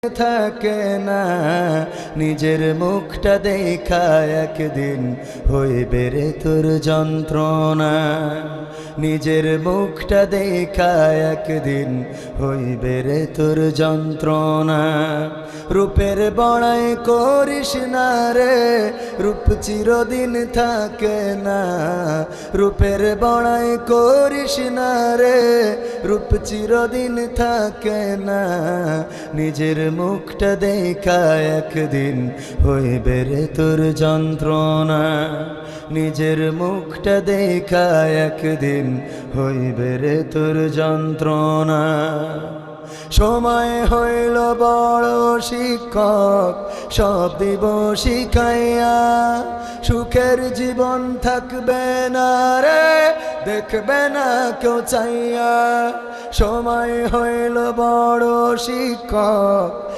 থাকে না নিজের মুখটা দেখা একদিন হইবে রে তোর যন্ত্রণা। নিজের মুখটা দেখা একদিন হইবে রে তোর যন্ত্রণা। রূপের বড়াই করিস না রে, রূপ চিরদিন থাকে না। রূপের বড়াই করিস না রে, রূপ চিরদিন থাকে না। নিজের মুখটা দেখা একদিন হইবে রে তোর যন্ত্রণা। নিজের মুখটা দেখা একদিন হইবে রে তোর যন্ত্রণা। সময় হইল বড় শিক্ষক, সব দিব শিখাইয়া। সুখের জীবন থাকবে না রে, দেখবে না কেউ চাইয়া। সময় হইল বড় শিক্ষক,